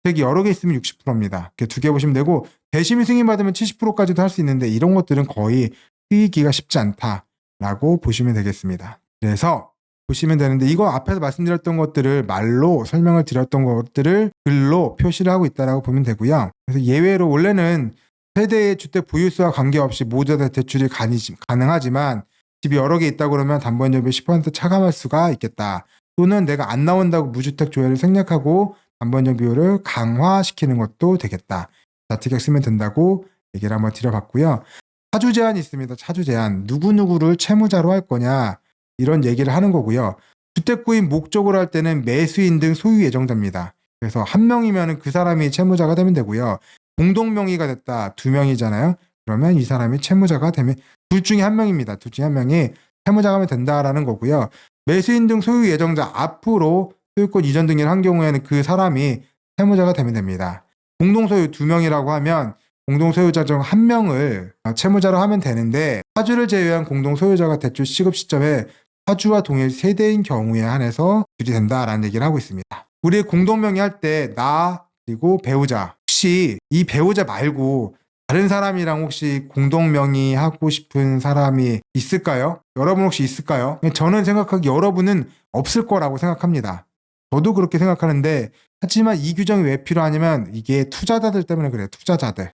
주택이 여러 개 있으면 60%입니다. 이렇게 두 개 보시면 되고 대심이 승인받으면 70%까지도 할 수 있는데 이런 것들은 거의 쓰이기가 쉽지 않다라고 보시면 되겠습니다. 그래서 보시면 되는데 이거 앞에서 말씀드렸던 것들을 말로 설명을 드렸던 것들을 글로 표시를 하고 있다라고 보면 되고요. 그래서 예외로 원래는 세대의 주택 보유수와 관계없이 모두 다 대출이 가능하지만 집이 여러 개 있다고 그러면 담보인정비 10% 차감할 수가 있겠다. 또는 내가 안 나온다고 무주택 조회를 생략하고 담보인정 비율을 강화시키는 것도 되겠다. 자택 쓰면 된다고 얘기를 한번 드려봤고요. 차주 제한이 있습니다. 차주 제한. 누구누구를 채무자로 할 거냐 이런 얘기를 하는 거고요. 주택 구입 목적으로 할 때는 매수인 등 소유 예정자입니다. 그래서 한 명이면 그 사람이 채무자가 되면 되고요. 공동 명의가 됐다. 2명이잖아요. 그러면 이 사람이 채무자가 되면 둘 중에 한 명입니다. 둘 중에 한 명이 채무자가 하면 된다라는 거고요. 매수인 등 소유 예정자 앞으로 소유권 이전 등을 한 경우에는 그 사람이 채무자가 되면 됩니다. 공동 소유 2명이라고 하면 공동 소유자 중 한 명을 채무자로 하면 되는데 차주를 제외한 공동 소유자가 대출 시급 시점에 차주와 동일 세대인 경우에 한해서 줄이 된다라는 얘기를 하고 있습니다. 우리 공동 명의 할 때 나 그리고 배우자 혹시 이 배우자 말고 다른 사람이랑 혹시 공동 명의 하고 싶은 사람이 있을까요? 여러분 혹시 있을까요? 저는 생각하기 여러분은 없을 거라고 생각합니다. 저도 그렇게 생각하는데 하지만 이 규정이 왜 필요하냐면 이게 투자자들 때문에 그래요.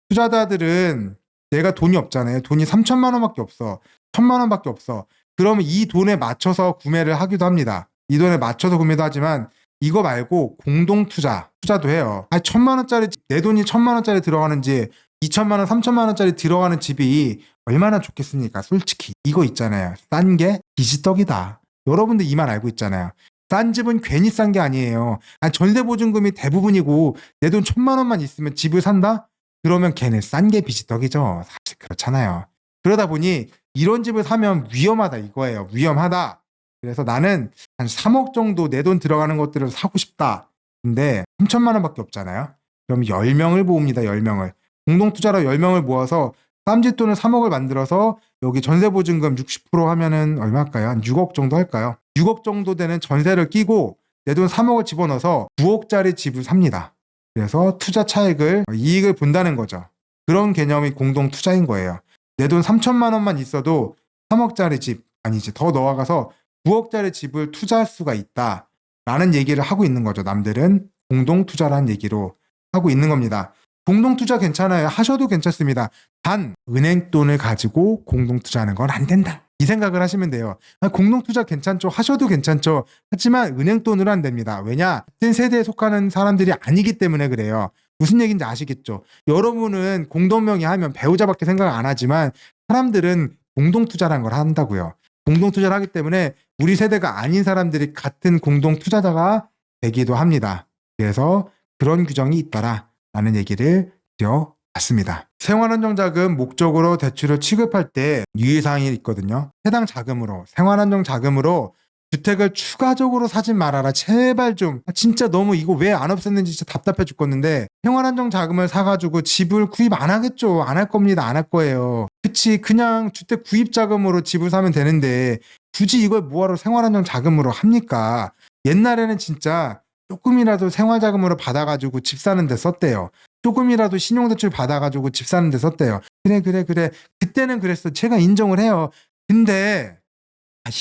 투자자들은 내가 돈이 없잖아요. 돈이 3천만 원밖에 없어. 1,000만 원밖에 없어. 그러면 이 돈에 맞춰서 구매를 하기도 합니다. 이 돈에 맞춰서 구매도 하지만 이거 말고 공동 투자도 해요. 1,000만 원짜리 내 돈이 1,000만 원짜리 들어가는지 2천만 원, 3천만 원짜리 들어가는 집이 얼마나 좋겠습니까? 솔직히 이거 있잖아요. 싼 게 비지떡이다. 여러분들 이 말 알고 있잖아요. 싼 집은 괜히 싼 게 아니에요. 전세보증금이 대부분이고 내 돈 1,000만 원만 있으면 집을 산다? 그러면 걔는 싼 게 비지떡이죠. 사실 그렇잖아요. 그러다 보니 이런 집을 사면 위험하다 이거예요. 위험하다. 그래서 나는 한 3억 정도 내 돈 들어가는 것들을 사고 싶다. 근데 3천만 원밖에 없잖아요. 그럼 10명을 모읍니다. 10명을. 공동투자로 10명을 모아서 쌈짓돈을 3억을 만들어서 여기 전세보증금 60% 하면은 얼마일까요? 한 6억 정도 할까요? 6억 정도 되는 전세를 끼고 내 돈 3억을 집어넣어서 9억짜리 집을 삽니다. 그래서 투자 차익을 이익을 본다는 거죠. 그런 개념이 공동투자인 거예요. 내 돈 3천만 원만 있어도 3억짜리 집 아니지 더 넣어가서 9억짜리 집을 투자할 수가 있다라는 얘기를 하고 있는 거죠. 남들은 공동투자라는 얘기로 하고 있는 겁니다. 공동투자 괜찮아요. 하셔도 괜찮습니다. 단 은행 돈을 가지고 공동투자하는 건 안 된다. 이 생각을 하시면 돼요. 공동투자 괜찮죠. 하셔도 괜찮죠. 하지만 은행 돈으로 안 됩니다. 왜냐? 같은 세대에 속하는 사람들이 아니기 때문에 그래요. 무슨 얘기인지 아시겠죠? 여러분은 공동명의 하면 배우자밖에 생각 안 하지만 사람들은 공동투자라는 걸 한다고요. 공동투자를 하기 때문에 우리 세대가 아닌 사람들이 같은 공동투자자가 되기도 합니다. 그래서 그런 규정이 있더라라는 얘기를 드려봤습니다. 생활안정자금 목적으로 대출을 취급할 때 유의사항이 있거든요. 해당 자금으로 생활안정자금으로 주택을 추가적으로 사지 말아라. 제발 좀. 진짜 너무 이거 왜 안 없앴는지 진짜 답답해 죽겠는데 생활안정자금을 사가지고 집을 구입 안 하겠죠. 안 할 겁니다. 안 할 거예요. 그치. 그냥 주택 구입자금으로 집을 사면 되는데 굳이 이걸 뭐하러 생활안정자금으로 합니까? 옛날에는 진짜 조금이라도 생활자금으로 받아가지고 집 사는 데 썼대요. 조금이라도 신용대출 받아가지고 집 사는 데 썼대요. 그래. 그때는 그랬어. 제가 인정을 해요. 근데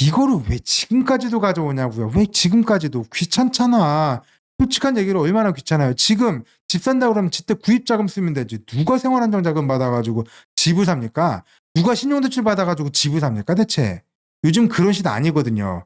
이거를 왜 지금까지도 가져오냐고요. 왜 지금까지도 귀찮잖아. 솔직한 얘기로 얼마나 귀찮아요. 지금 집 산다 그러면 주택 구입자금 쓰면 되지. 누가 생활안정자금 받아가지고 집을 삽니까? 누가 신용대출 받아가지고 집을 삽니까 대체? 요즘 그런 시대 아니거든요.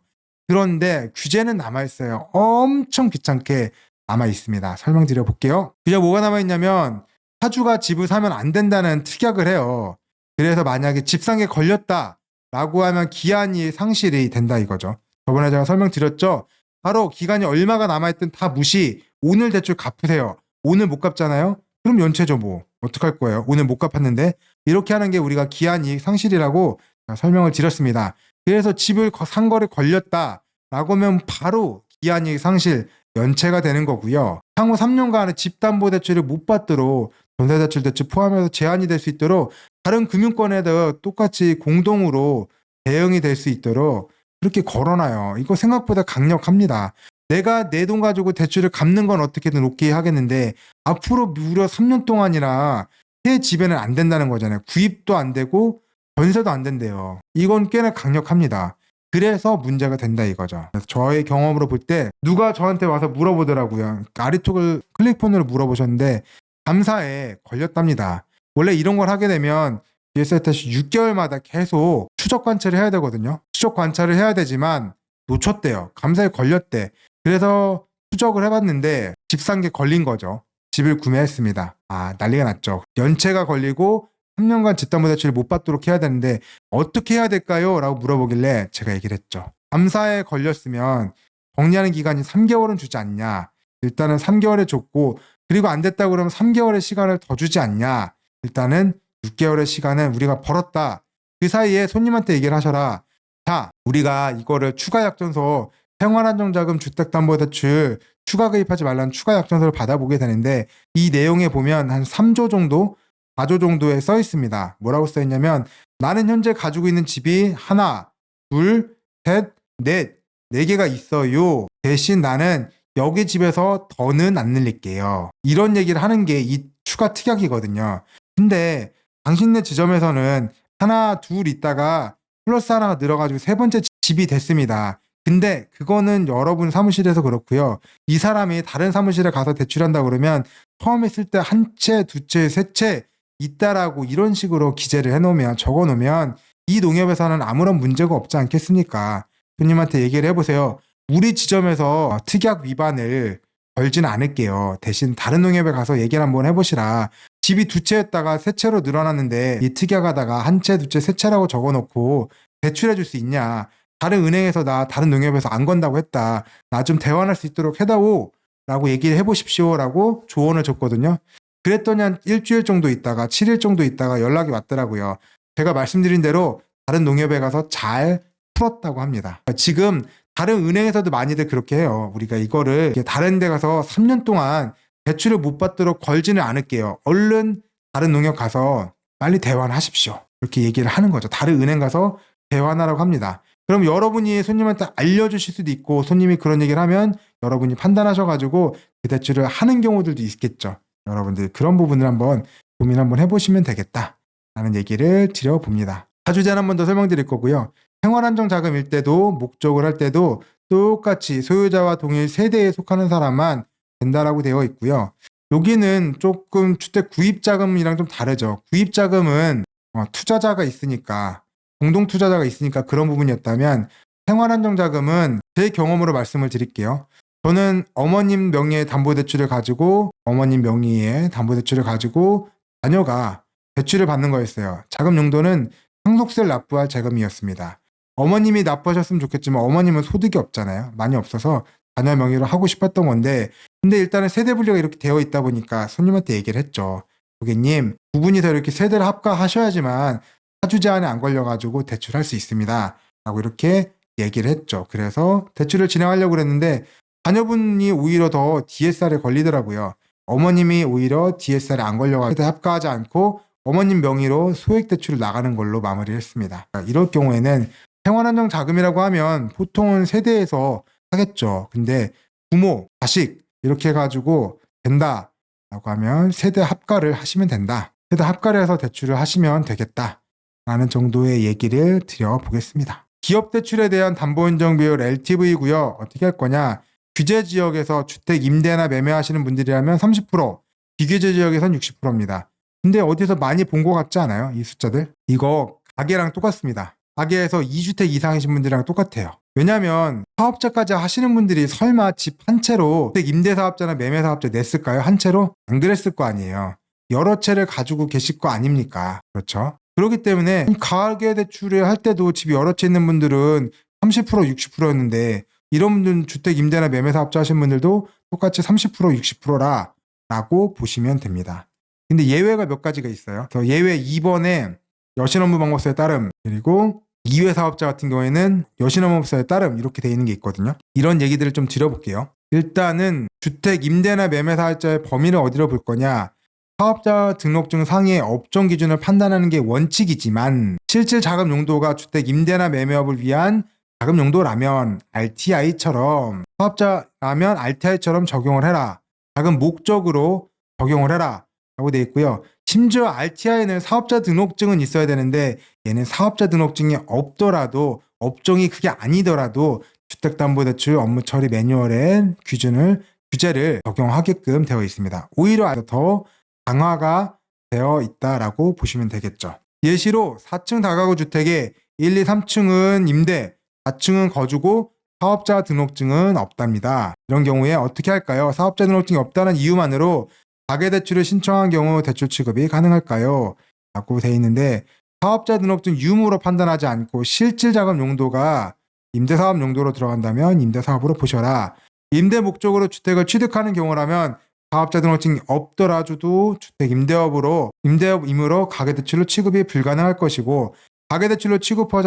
그런데 규제는 남아있어요. 엄청 귀찮게 남아있습니다. 설명드려 볼게요. 규제 뭐가 남아있냐면 사주가 집을 사면 안 된다는 특약을 해요. 그래서 만약에 집 산 게 걸렸다 라고 하면 기한이 상실이 된다 이거죠. 저번에 제가 설명드렸죠. 바로 기간이 얼마가 남아있든 다 무시. 오늘 대출 갚으세요. 오늘 못 갚잖아요. 그럼 연체죠 뭐. 어떡할 거예요. 오늘 못 갚았는데. 이렇게 하는 게 우리가 기한이익 상실이라고 설명을 드렸습니다. 그래서 집을 산 거를 걸렸다 라고 하면 바로 기한이익 상실 연체가 되는 거고요. 향후 3년간은 집담보대출을 못 받도록 전세대출 포함해서 제한이 될 수 있도록 다른 금융권에도 똑같이 공동으로 대응이 될 수 있도록 그렇게 걸어놔요. 이거 생각보다 강력합니다. 내가 내 돈 가지고 대출을 갚는 건 어떻게든 오케이 하겠는데 앞으로 무려 3년 동안이나 새 집에는 안 된다는 거잖아요. 구입도 안 되고 전세도 안 된대요. 이건 꽤나 강력합니다. 그래서 문제가 된다 이거죠. 그래서 저의 경험으로 볼 때 누가 저한테 와서 물어보더라고요. 아리톡을 클릭폰으로 물어보셨는데 감사에 걸렸답니다. 원래 이런 걸 하게 되면 DSL타시 6개월마다 계속 추적 관찰을 해야 되거든요. 추적 관찰을 해야 되지만 놓쳤대요. 감사에 걸렸대. 그래서 추적을 해봤는데 집 산 게 걸린 거죠. 집을 구매했습니다. 난리가 났죠. 연체가 걸리고 3년간 집담보대출을 못 받도록 해야 되는데 어떻게 해야 될까요? 라고 물어보길래 제가 얘기를 했죠. 감사에 걸렸으면 정리하는 기간이 3개월은 주지 않냐. 일단은 3개월에 줬고 그리고 안 됐다고 그러면 3개월의 시간을 더 주지 않냐. 일단은 6개월의 시간은 우리가 벌었다. 그 사이에 손님한테 얘기를 하셔라. 자, 우리가 이거를 추가 약정서 생활안정자금 주택담보대출 추가 가입하지 말라는 추가 약정서를 받아보게 되는데 이 내용에 보면 한 3조 정도 4조 정도에 써 있습니다. 뭐라고 써 있냐면 나는 현재 가지고 있는 집이 하나, 둘, 셋, 넷, 4개가 있어요. 대신 나는 여기 집에서 더는 안 늘릴게요. 이런 얘기를 하는 게 이 추가 특약이거든요. 근데 당신네 지점에서는 하나, 둘 있다가 플러스 하나가 늘어가지고 세 번째 집이 됐습니다. 근데 그거는 여러분 사무실에서 그렇고요. 이 사람이 다른 사무실에 가서 대출한다 그러면 처음에 쓸 때 한 채, 두 채, 세 채 있다라고 이런 식으로 기재를 해놓으면 적어놓으면 이 농협에서는 아무런 문제가 없지 않겠습니까? 손님한테 얘기를 해보세요. 우리 지점에서 특약 위반을 걸지는 않을게요. 대신 다른 농협에 가서 얘기를 한번 해보시라. 집이 두 채였다가 세 채로 늘어났는데 이 특약하다가 한 채, 두 채, 세 채라고 적어놓고 대출해줄 수 있냐. 다른 은행에서 나 다른 농협에서 안 건다고 했다. 나 좀 대환할 수 있도록 해다오 라고 얘기를 해보십시오 라고 조언을 줬거든요. 그랬더니 한 일주일 정도 있다가 7일 정도 있다가 연락이 왔더라고요. 제가 말씀드린 대로 다른 농협에 가서 잘 풀었다고 합니다. 지금 다른 은행에서도 많이들 그렇게 해요. 우리가 이거를 다른 데 가서 3년 동안 대출을 못 받도록 걸지는 않을게요. 얼른 다른 농협 가서 빨리 대환하십시오. 이렇게 얘기를 하는 거죠. 다른 은행 가서 대환하라고 합니다. 그럼 여러분이 손님한테 알려주실 수도 있고 손님이 그런 얘기를 하면 여러분이 판단하셔가지고 그 대출을 하는 경우들도 있겠죠. 여러분들 그런 부분을 한번 고민 한번 해보시면 되겠다라는 얘기를 드려봅니다. 사주제한 한 번 더 설명드릴 거고요. 생활안정자금일 때도 목적을 할 때도 똑같이 소유자와 동일 세대에 속하는 사람만 된다라고 되어 있고요. 여기는 조금 주택 구입자금이랑 좀 다르죠. 구입자금은 투자자가 있으니까 공동투자자가 있으니까 그런 부분이었다면 생활안정자금은 제 경험으로 말씀을 드릴게요. 저는 어머님 명의의 담보대출을 가지고 어머님 명의의 담보대출을 가지고 자녀가 대출을 받는 거였어요. 자금 용도는 상속세를 납부할 자금이었습니다. 어머님이 납부하셨으면 좋겠지만 어머님은 소득이 없잖아요. 많이 없어서 자녀 명의로 하고 싶었던 건데 근데 일단은 세대 분리가 이렇게 되어 있다 보니까 손님한테 얘기를 했죠. 고객님, 두 분이서 이렇게 세대를 합가하셔야지만 사주 제한에 안 걸려가지고 대출할 수 있습니다. 라고 이렇게 얘기를 했죠. 그래서 대출을 진행하려고 그랬는데 자녀분이 오히려 더 DSR에 걸리더라고요. 어머님이 오히려 DSR에 안 걸려가지고 합가하지 않고 어머님 명의로 소액 대출을 나가는 걸로 마무리를 했습니다. 이럴 경우에는 생활안정자금이라고 하면 보통은 세대에서 하겠죠. 근데 부모, 자식 이렇게 해가지고 된다 라고 하면 세대 합가를 하시면 된다. 세대 합가를 해서 대출을 하시면 되겠다 라는 정도의 얘기를 드려보겠습니다. 기업 대출에 대한 담보인정 비율 LTV고요. 어떻게 할 거냐? 규제 지역에서 주택 임대나 매매하시는 분들이라면 30%, 비규제 지역에선 60%입니다. 근데 어디서 많이 본 것 같지 않아요? 이 숫자들? 이거 가게랑 똑같습니다. 가게에서 2주택 이상이신 분들이랑 똑같아요. 왜냐면 사업자까지 하시는 분들이 설마 집 한 채로 주택 임대사업자나 매매사업자 냈을까요? 한 채로? 안 그랬을 거 아니에요. 여러 채를 가지고 계실 거 아닙니까? 그렇죠? 그렇기 때문에 가계 대출을 할 때도 집이 여러 채 있는 분들은 30% 60%였는데 이런 분들은 주택 임대나 매매사업자 하시는 분들도 똑같이 30% 60%라 라고 보시면 됩니다. 근데 예외가 몇 가지가 있어요. 그래서 예외 2번에 여신업무방법서에 따름 그리고 2회 사업자 같은 경우에는 여신업무법서에 따름 이렇게 돼 있는 게 있거든요. 이런 얘기들을 좀 드려볼게요. 일단은 주택 임대나 매매사업자의 범위를 어디로 볼 거냐. 사업자 등록증 상의 업종 기준을 판단하는 게 원칙이지만 실질 자금 용도가 주택 임대나 매매업을 위한 자금 용도라면 RTI처럼 사업자라면 RTI처럼 적용을 해라. 자금 목적으로 적용을 해라. 라고 되어 있고요. 심지어 RTI는 사업자 등록증은 있어야 되는데 얘는 사업자 등록증이 없더라도 업종이 그게 아니더라도 주택담보대출 업무처리 매뉴얼의 규제를 적용하게끔 되어 있습니다. 오히려 더 강화가 되어 있다라고 보시면 되겠죠. 예시로 4층 다가구 주택에 1, 2, 3층은 임대, 4층은 거주고 사업자 등록증은 없답니다. 이런 경우에 어떻게 할까요? 사업자 등록증이 없다는 이유만으로 가계대출을 신청한 경우 대출 취급이 가능할까요? 라고 되어 있는데 사업자 등록증 유무로 판단하지 않고 실질 자금 용도가 임대사업 용도로 들어간다면 임대사업으로 보셔라. 임대 목적으로 주택을 취득하는 경우라면 사업자 등록증이 없더라도 주택 임대업 임으로 가계대출로 취급이 불가능할 것이고 가계대출로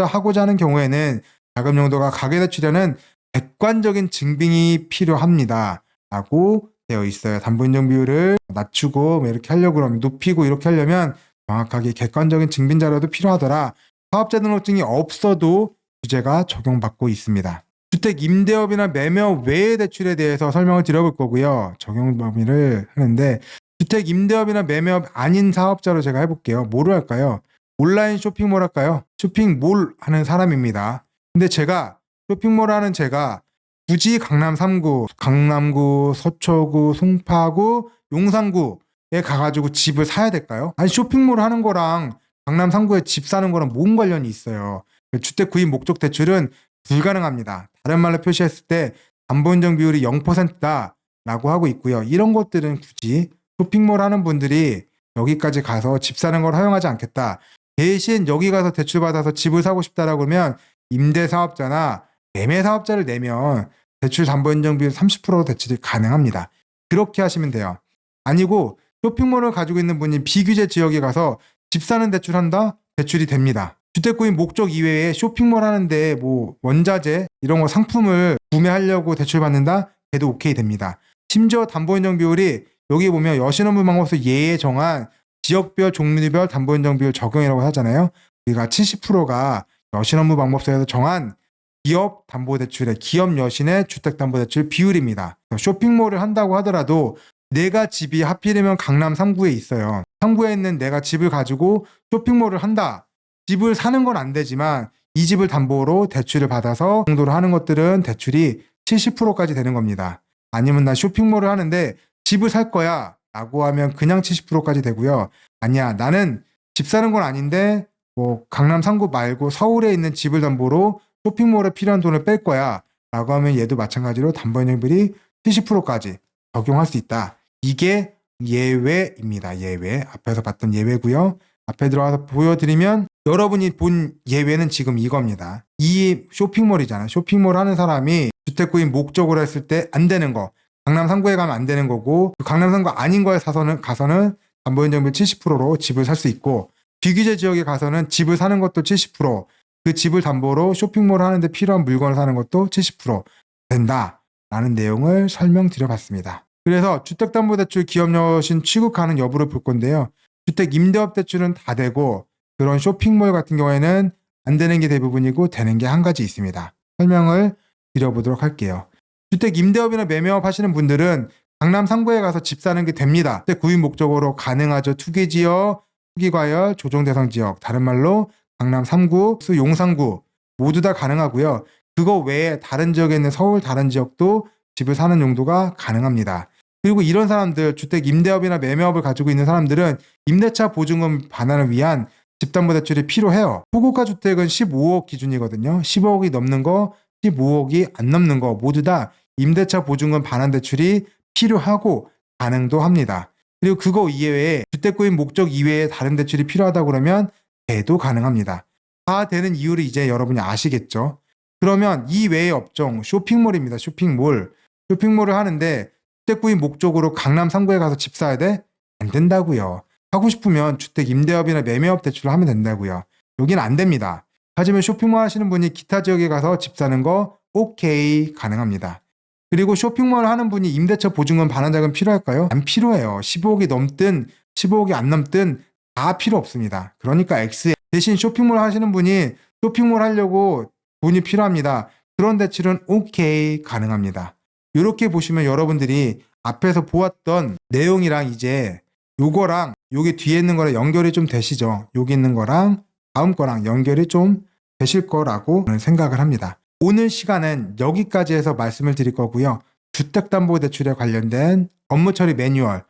하고자 하는 경우에는 자금 용도가 가계대출에는 객관적인 증빙이 필요합니다. 라고 되어 있어요. 담보인정 비율을 낮추고 이렇게 하려고 그러면 높이고 이렇게 하려면 정확하게 객관적인 증빙 자료도 필요하더라. 사업자 등록증이 없어도 규제가 적용받고 있습니다. 주택 임대업이나 매매업 외의 대출에 대해서 설명을 드려볼 거고요. 적용 범위를 하는데 주택 임대업이나 매매업 아닌 사업자로 제가 해볼게요. 뭐로 할까요? 온라인 쇼핑몰 할까요? 쇼핑몰 하는 사람입니다. 근데 제가 쇼핑몰 하는 제가 굳이 강남 3구, 강남구, 서초구, 송파구, 용산구에 가가지고 집을 사야 될까요? 아니 쇼핑몰 하는 거랑 강남 3구에 집 사는 거랑 뭔 관련이 있어요? 주택 구입 목적 대출은 불가능합니다. 다른 말로 표시했을 때 담보인정 비율이 0%다 라고 하고 있고요. 이런 것들은 굳이 쇼핑몰 하는 분들이 여기까지 가서 집 사는 걸 허용하지 않겠다. 대신 여기 가서 대출 받아서 집을 사고 싶다라고 하면 임대사업자나 매매사업자를 내면 대출 담보인정 비율 30% 대출이 가능합니다. 그렇게 하시면 돼요. 아니고 쇼핑몰을 가지고 있는 분이 비규제 지역에 가서 집 사는 대출한다? 대출이 됩니다. 주택구입 목적 이외에 쇼핑몰 하는데 뭐 원자재 이런 거 상품을 구매하려고 대출 받는다? 해도 오케이 됩니다. 심지어 담보인정 비율이 여기 보면 여신업무방법서 예에 정한 지역별 종류별 담보인정 비율 적용이라고 하잖아요. 우리가 70%가 여신업무방법서에서 정한 기업 담보대출의 기업 여신의 주택담보대출 비율입니다. 쇼핑몰을 한다고 하더라도 내가 집이 하필이면 강남 3구에 있어요. 3구에 있는 내가 집을 가지고 쇼핑몰을 한다. 집을 사는 건 안 되지만 이 집을 담보로 대출을 받아서 정도로 하는 것들은 대출이 70%까지 되는 겁니다. 아니면 나 쇼핑몰을 하는데 집을 살 거야 라고 하면 그냥 70%까지 되고요. 아니야 나는 집 사는 건 아닌데 뭐 강남 3구 말고 서울에 있는 집을 담보로 쇼핑몰에 필요한 돈을 뺄 거야 라고 하면 얘도 마찬가지로 담보인정비율이 70%까지 적용할 수 있다. 이게 예외입니다. 예외. 앞에서 봤던 예외고요. 앞에 들어가서 보여드리면 여러분이 본 예외는 지금 이겁니다. 이 쇼핑몰이잖아요. 쇼핑몰 하는 사람이 주택구입 목적으로 했을 때 안 되는 거. 강남 3구에 가면 안 되는 거고 강남 3구 아닌 거에 가서는 담보인정비율 70%로 집을 살 수 있고 비규제 지역에 가서는 집을 사는 것도 70%, 그 집을 담보로 쇼핑몰 하는데 필요한 물건을 사는 것도 70% 된다라는 내용을 설명드려봤습니다. 그래서 주택담보대출 기업여신 취급하는 여부를 볼 건데요. 주택 임대업 대출은 다 되고 그런 쇼핑몰 같은 경우에는 안 되는 게 대부분이고 되는 게 한 가지 있습니다. 설명을 드려보도록 할게요. 주택 임대업이나 매매업 하시는 분들은 강남 3구에 가서 집 사는 게 됩니다. 주택 구입 목적으로 가능하죠. 투기지역, 투기과열, 조정대상지역, 다른 말로 강남 3구, 용산구 모두 다 가능하고요. 그거 외에 다른 지역에 있는 서울 다른 지역도 집을 사는 용도가 가능합니다. 그리고 이런 사람들, 주택 임대업이나 매매업을 가지고 있는 사람들은 임대차 보증금 반환을 위한 집담보대출이 필요해요. 호고가 주택은 15억 기준이거든요. 15억이 넘는 거, 15억이 안 넘는 거 모두 다 임대차 보증금 반환 대출이 필요하고 가능도 합니다. 그리고 그거 이외에 주택구입 목적 이외에 다른 대출이 필요하다 그러면 돼도 가능합니다. 다 되는 이유를 이제 여러분이 아시겠죠? 그러면 이 외의 업종, 쇼핑몰입니다. 쇼핑몰. 쇼핑몰을 하는데 주택구입 목적으로 강남 3구에 가서 집 사야 돼? 안 된다고요. 하고 싶으면 주택 임대업이나 매매업 대출을 하면 된다고요. 여기는 안 됩니다. 하지만 쇼핑몰 하시는 분이 기타 지역에 가서 집 사는 거 오케이 가능합니다. 그리고 쇼핑몰 하는 분이 임대차 보증금 반환자금 필요할까요? 안 필요해요. 15억이 넘든 15억이 안 넘든 다 필요 없습니다. 그러니까 X. 대신 쇼핑몰 하시는 분이 쇼핑몰 하려고 돈이 필요합니다. 그런 대출은 오케이 가능합니다. 이렇게 보시면 여러분들이 앞에서 보았던 내용이랑 이제 요거랑 요게 뒤에 있는 거랑 연결이 좀 되시죠? 여기 있는 거랑 다음 거랑 연결이 좀 되실 거라고 생각을 합니다. 오늘 시간은 여기까지 해서 말씀을 드릴 거고요. 주택담보대출에 관련된 업무처리 매뉴얼에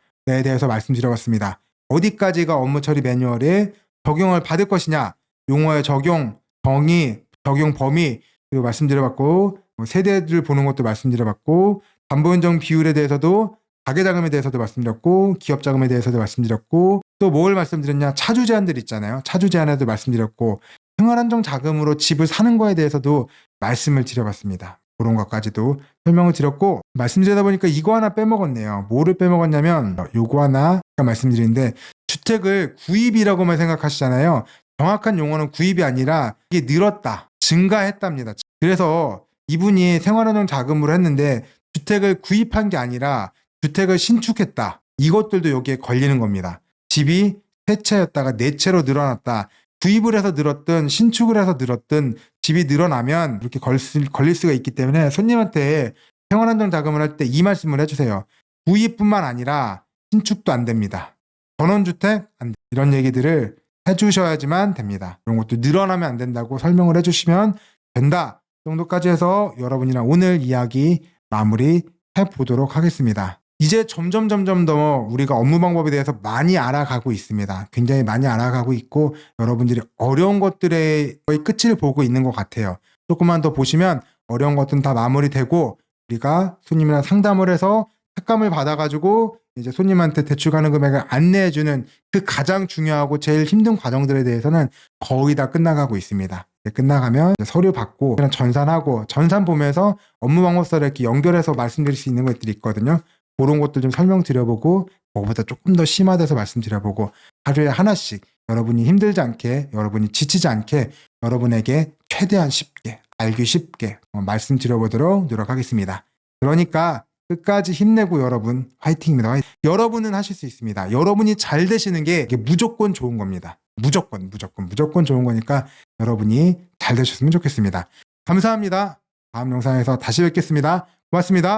대해서 말씀드려봤습니다. 어디까지가 업무처리 매뉴얼에 적용을 받을 것이냐, 용어의 적용, 정의, 적용 범위 그리고 말씀드려봤고 세대들 보는 것도 말씀드려봤고 담보인정 비율에 대해서도 가계자금에 대해서도 말씀드렸고 기업자금에 대해서도 말씀드렸고 또 뭘 말씀드렸냐, 차주 제한들 있잖아요. 차주 제한에도 말씀드렸고 생활안정자금으로 집을 사는 거에 대해서도 말씀을 드려봤습니다. 그런 것까지도 설명을 드렸고 말씀드리다 보니까 이거 하나 빼먹었네요. 뭐를 빼먹었냐면 요거 하나 말씀드리는데 주택을 구입이라고만 생각하시잖아요. 정확한 용어는 구입이 아니라 이게 늘었다, 증가했답니다. 그래서 이분이 생활안정자금으로 했는데 주택을 구입한 게 아니라 주택을 신축했다. 이것들도 여기에 걸리는 겁니다. 집이 세 채였다가 네 채로 늘어났다. 구입을 해서 늘었든 신축을 해서 늘었든 집이 늘어나면 이렇게 걸릴 수가 있기 때문에 손님한테 생활안정자금을 할 때 이 말씀을 해주세요. 구입뿐만 아니라 신축도 안 됩니다. 전원주택 안 돼. 이런 얘기들을 해주셔야지만 됩니다. 이런 것도 늘어나면 안 된다고 설명을 해주시면 된다 정도까지 해서 여러분이랑 오늘 이야기 마무리 해보도록 하겠습니다. 이제 점점 더 우리가 업무 방법에 대해서 많이 알아가고 있습니다. 굉장히 많이 알아가고 있고 여러분들이 어려운 것들의 거의 끝을 보고 있는 것 같아요. 조금만 더 보시면 어려운 것들은 다 마무리되고 우리가 손님이랑 상담을 해서 탁감을 받아가지고 이제 손님한테 대출 가능 금액을 안내해주는 그 가장 중요하고 제일 힘든 과정들에 대해서는 거의 다 끝나가고 있습니다. 끝나가면 서류 받고 그냥 전산하고 전산 보면서 업무 방법서를 이렇게 연결해서 말씀드릴 수 있는 것들이 있거든요. 그런 것들 좀 설명드려보고 그거보다 조금 더 심화돼서 말씀드려보고 하루에 하나씩 여러분이 힘들지 않게 여러분이 지치지 않게 여러분에게 최대한 쉽게 알기 쉽게 말씀드려보도록 노력하겠습니다. 그러니까 끝까지 힘내고 여러분 화이팅입니다. 여러분은 하실 수 있습니다. 여러분이 잘 되시는 게 이게 무조건 좋은 겁니다. 무조건 좋은 거니까 여러분이 잘 되셨으면 좋겠습니다. 감사합니다. 다음 영상에서 다시 뵙겠습니다. 고맙습니다.